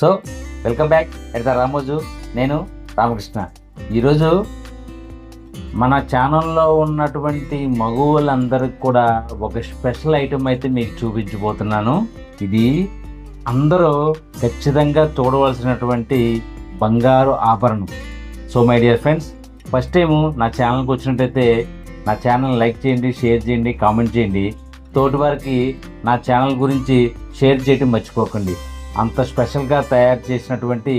So welcome back at the Ramoju. నేను రామకృష్ణ. ఈరోజు మన ఛానల్లో ఉన్నటువంటి మగవులందరికి కూడా ఒక స్పెషల్ ఐటమ్ అయితే మీకు చూపించబోతున్నాను. ఇది అందరూ ఖచ్చితంగా చూడవలసినటువంటి బంగారు ఆభరణం. So my dear friends, first time నా ఛానల్కి వచ్చినట్టయితే నా ఛానల్ లైక్ చేయండి, షేర్ చేయండి, కామెంట్ చేయండి. తోటి వారికి నా ఛానల్ గురించి షేర్ చేయడం మర్చిపోకండి. అంత స్పెషల్గా తయారు చేసినటువంటి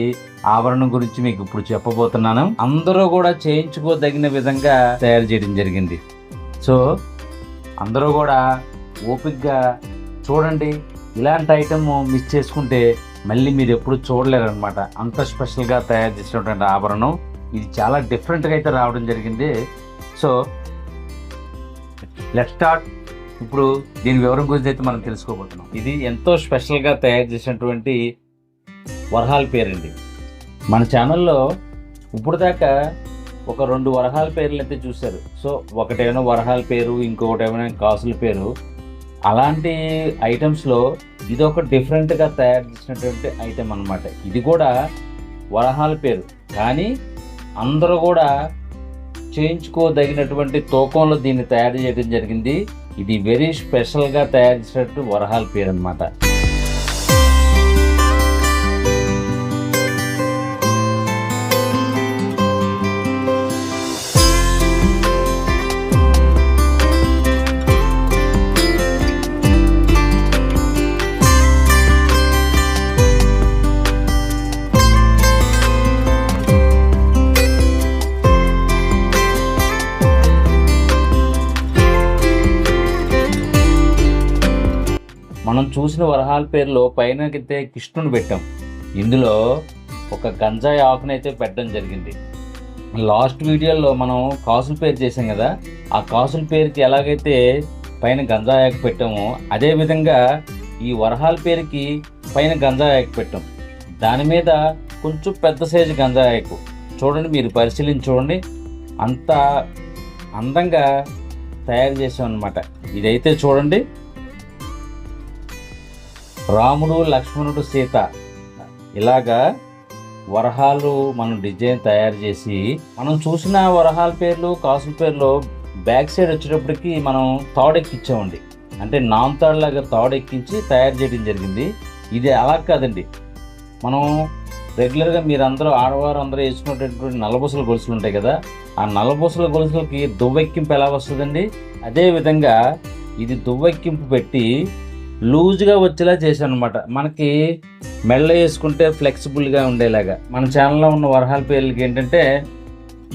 ఆభరణం గురించి మీకు ఇప్పుడు చెప్పబోతున్నాను. అందరూ కూడా చేయించుకోదగిన విధంగా తయారు చేయడం జరిగింది. సో అందరూ కూడా ఓపికగా చూడండి. ఇలాంటి ఐటమ్ మిస్ చేసుకుంటే మళ్ళీ మీరు ఎప్పుడు చూడలేరు అనమాట. అంత స్పెషల్గా తయారు చేసినటువంటి ఆభరణం ఇది. చాలా డిఫరెంట్గా అయితే రావడం జరిగింది. So let's start. ఇప్పుడు దీని వివరం గురించి అయితే మనం తెలుసుకోబోతున్నాం. ఇది ఎంతో స్పెషల్గా తయారు చేసినటువంటి వరహాల పేరండి. మన ఛానల్లో ఇప్పుడు దాకా ఒక 2 వరహాల పేర్లు అయితే చూశారు. సో ఒకటేమో వరహాల పేరు, ఇంకొకటి ఏమైనా కాసుల పేరు. అలాంటి ఐటమ్స్లో ఇది ఒక డిఫరెంట్గా తయారు చేసినటువంటి ఐటమ్ అన్నమాట. ఇది కూడా వరహాల పేరు, కానీ అందరూ కూడా చేయించుకోదగినటువంటి తూకంలో దీన్ని తయారు చేయడం జరిగింది. ఇది వెరీ స్పెషల్గా తయారు చేసినట్టు వరహాల పేరు అన్నమాట. మనం చూసిన వరహాల పేరులో పైన అయితే కృష్ణుని పెట్టాం. ఇందులో ఒక గంజాయి ఆకునైతే పెట్టడం జరిగింది. లాస్ట్ వీడియోలో మనం కాసుల పేరు చేసాం కదా, ఆ కాసుల పేరుకి ఎలాగైతే పైన గంజాయి ఆకు పెట్టామో అదే విధంగా ఈ వరహాల పేరుకి పైన గంజాయి ఆకు పెట్టాం. దాని మీద కొంచెం పెద్ద సైజు గంజాయి ఆకు చూడండి, మీరు పరిశీలించి చూడండి. అంత అందంగా తయారు చేసాం అన్నమాట. ఇదైతే చూడండి, రాముడు, లక్ష్మణుడు, సీత ఇలాగా వరహాలు మనం డిజైన్ తయారు చేసి, మనం చూసిన వరహాల పేర్లు, కాసుల పేర్లు బ్యాక్ సైడ్ వచ్చేటప్పటికి మనం తాడెక్కించామండి. అంటే నాంతాడులాగా తాడెక్కించి తయారు చేయడం జరిగింది. ఇది అలా కాదండి. మనం రెగ్యులర్గా మీరందరూ ఆడవారు అందరూ వేసుకునేటటువంటి నల్లబూసల గొలుసులు ఉంటాయి కదా, ఆ నల్లబూసల గొలుసులకి దువ్వెక్కింపు ఎలా వస్తుందండి, అదేవిధంగా ఇది దువ్వెక్కింపు పెట్టి లూజ్గా వచ్చేలా చేశాను అనమాట. మనకి మెళ్ళ వేసుకుంటే ఫ్లెక్సిబుల్గా ఉండేలాగా. మన ఛానల్లో ఉన్న వరహాల పేర్లకి ఏంటంటే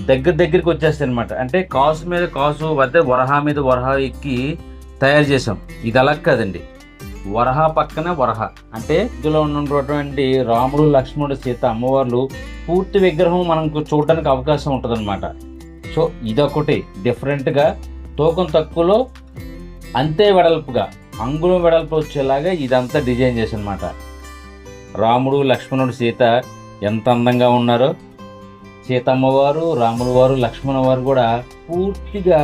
దగ్గరికి వచ్చేస్తాయి అనమాట. అంటే కాసు మీద కాసు, అదే వరహా మీద వరహా ఎక్కి తయారు చేసాం. ఇది అలా కాదండి, వరహా పక్కన వరహా. అంటే ఇందులో ఉన్నటువంటి రాముడు, లక్ష్మణుడు, సీత అమ్మవార్లు పూర్తి విగ్రహం మనకు చూడడానికి అవకాశం ఉంటుంది అనమాట. సో ఇదొకటి డిఫరెంట్గా, తూకం తక్కువలో అంతే వెడల్పుగా, అంగుళం వెడల్పు వచ్చేలాగా ఇదంతా డిజైన్ చేసి అనమాట. రాముడు, లక్ష్మణుడు, సీత ఎంత అందంగా ఉన్నారో, సీతమ్మవారు, రాముడు వారు, లక్ష్మణ వారు కూడా పూర్తిగా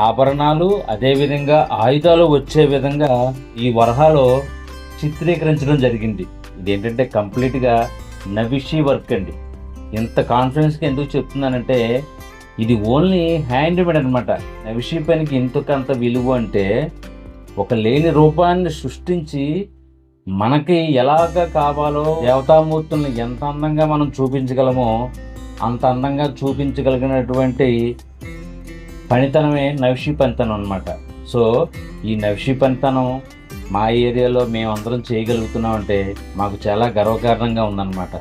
ఆభరణాలు అదేవిధంగా ఆయుధాలు వచ్చే విధంగా ఈ వరహాలో చిత్రీకరించడం జరిగింది. ఇదేంటంటే కంప్లీట్గా నవిషి వర్క్ అండి. ఎంత కాన్ఫిడెన్స్గా ఎందుకు చెప్తున్నానంటే ఇది ఓన్లీ హ్యాండ్ మేడ్ అనమాట. నవిషి పనికి ఇంతకంత విలువ అంటే ఒక లేని రూపాన్ని సృష్టించి మనకి ఎలాగ కావాలో దేవతామూర్తుల్ని ఎంత అందంగా మనం చూపించగలమో అంత అందంగా చూపించగలిగినటువంటి పనితనమే నవిషి పనితనం అనమాట. సో ఈ నవిషి పనితనం మా ఏరియాలో మేమందరం చేయగలుగుతున్నామంటే మాకు చాలా గర్వకారణంగా ఉందన్నమాట.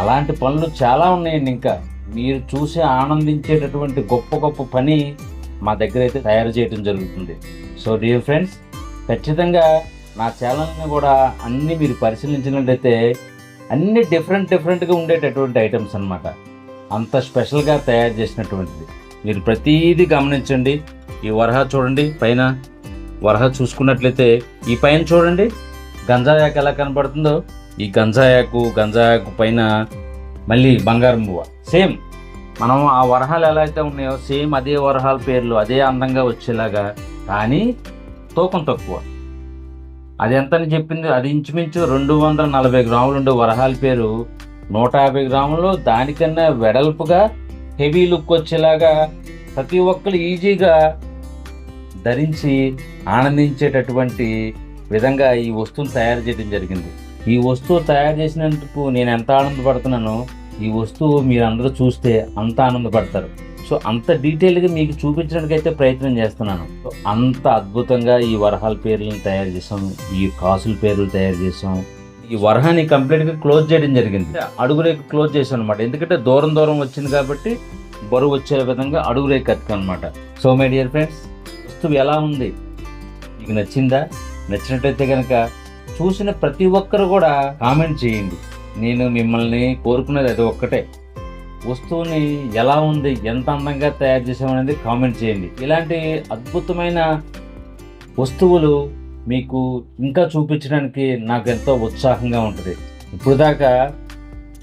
అలాంటి పనులు చాలా ఉన్నాయండి. ఇంకా మీరు చూసి ఆనందించేటటువంటి గొప్ప గొప్ప పని మా దగ్గర అయితే తయారు చేయడం జరుగుతుంది. సో డియర్ ఫ్రెండ్స్, ఖచ్చితంగా నా ఛానల్ని కూడా అన్నీ మీరు పరిశీలించినట్లయితే అన్నీ డిఫరెంట్గా ఉండేటటువంటి ఐటమ్స్ అన్నమాట. అంత స్పెషల్గా తయారు చేసినటువంటిది. మీరు ప్రతీది గమనించండి. ఈ వరహా చూడండి, పైన వరహా చూసుకున్నట్లయితే ఈ పైన చూడండి గంజాయాకు ఎలా కనపడుతుందో, ఈ గంజాయాకు పైన మళ్ళీ బంగారం పువ్వ. సేమ్ మనం ఆ వరహాలు ఎలా అయితే ఉన్నాయో సేమ్ అదే వరహాల పేర్లు అదే అందంగా వచ్చేలాగా, కానీ తూకం తక్కువ. అది ఎంతని చెప్పింది, అది ఇంచుమించు 240 గ్రాములు ఉండే వరహాల పేరు 150 గ్రాములు దానికన్నా వెడల్పుగా హెవీ లుక్ వచ్చేలాగా ప్రతి ఒక్కరు ఈజీగా ధరించి ఆనందించేటటువంటి విధంగా ఈ వస్తువును తయారు చేయడం జరిగింది. ఈ వస్తువు తయారు చేసినందుకు నేను ఎంత ఆనందపడుతున్నానో ఈ వస్తువు మీరు అందరూ చూస్తే అంత ఆనందపడతారు. సో అంత డీటెయిల్గా మీకు చూపించడానికైతే ప్రయత్నం చేస్తున్నాను. సో అంత అద్భుతంగా ఈ వరహాల పేర్లను తయారు చేసాం, ఈ కాసుల పేర్లు తయారు చేసాం. ఈ వరహాన్ని కంప్లీట్గా క్లోజ్ చేయడం జరిగింది. అడుగురేకు క్లోజ్ చేసాం అనమాట. ఎందుకంటే దూరం దూరం వచ్చింది కాబట్టి బరువు వచ్చే విధంగా అడుగురేకు కట్టుకు అనమాట. సో మై డియర్ ఫ్రెండ్స్, వస్తువు ఎలా ఉంది, మీకు నచ్చిందా? నచ్చినట్లయితే కనుక చూసిన ప్రతి ఒక్కరు కూడా కామెంట్ చేయండి. నేను మిమ్మల్ని కోరుకునేది అది ఒక్కటే, వస్తువుని ఎలా ఉంది, ఎంత అందంగా తయారు చేసామనేది కామెంట్ చేయండి. ఇలాంటి అద్భుతమైన వస్తువులు మీకు ఇంకా చూపించడానికి నాకు ఎంతో ఉత్సాహంగా ఉంటుంది. ఇప్పుడు దాకా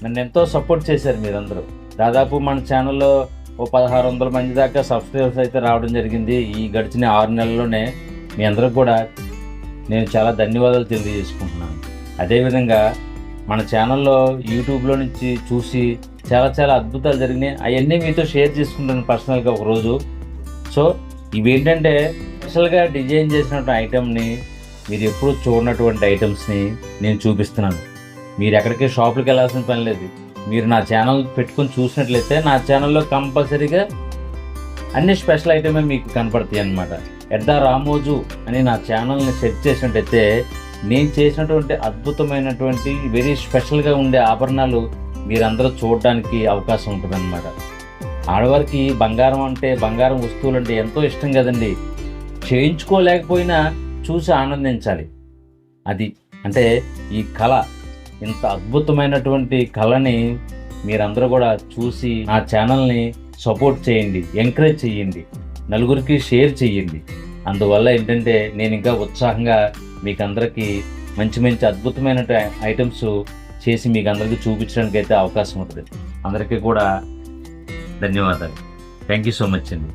నన్ను ఎంతో సపోర్ట్ చేశారు మీరందరూ. దాదాపు మన ఛానల్లో 1600 మంది దాకా సబ్స్క్రైబర్స్ అయితే రావడం జరిగింది. ఈ గడిచిన 6 నెలల్లోనే మీ అందరికి కూడా నేను చాలా ధన్యవాదాలు తెలియజేసుకుంటున్నాను. అదేవిధంగా మన ఛానల్లో యూట్యూబ్లో నుంచి చూసి చాలా అద్భుతాలు జరిగినాయి. అవన్నీ మీతో షేర్ చేసుకుంటాను పర్సనల్గా ఒకరోజు. సో ఇవేంటంటే స్పెషల్గా డిజైన్ చేసినటువంటి ఐటెంని, మీరు ఎప్పుడూ చూడనటువంటి ఐటమ్స్ని నేను చూపిస్తున్నాను. మీరు ఎక్కడికి షాపులకు వెళ్ళాల్సిన పని లేదు. మీరు నా ఛానల్ పెట్టుకొని చూసినట్లయితే నా ఛానల్లో కంపల్సరీగా అన్ని స్పెషల్ ఐటమే మీకు కనపడతాయి అన్నమాట. ఎడ్డా రామోజు అని నా ఛానల్ని సెర్చ్ చేసినట్టయితే నేను చేసినటువంటి అద్భుతమైనటువంటి వెరీ స్పెషల్గా ఉండే ఆభరణాలు మీరందరూ చూడడానికి అవకాశం ఉంటుందన్నమాట. ఆడవారికి బంగారం అంటే, బంగారం వస్తువులు అంటే ఎంతో ఇష్టం కదండి. చేయించుకోలేకపోయినా చూసి ఆనందించాలి. అది అంటే ఈ కళ, ఇంత అద్భుతమైనటువంటి కళని మీరందరూ కూడా చూసి నా ఛానల్ని సపోర్ట్ చేయండి, ఎంకరేజ్ చేయండి, నలుగురికి షేర్ చేయండి. అందువల్ల ఏంటంటే నేను ఇంకా ఉత్సాహంగా మీకు అందరికీ మంచి అద్భుతమైన ఐటమ్స్ చేసి మీకు అందరికీ చూపించడానికి అయితే అవకాశం ఉంటుంది. అందరికీ కూడా ధన్యవాదాలు. థ్యాంక్ యూ సో మచ్ అండి.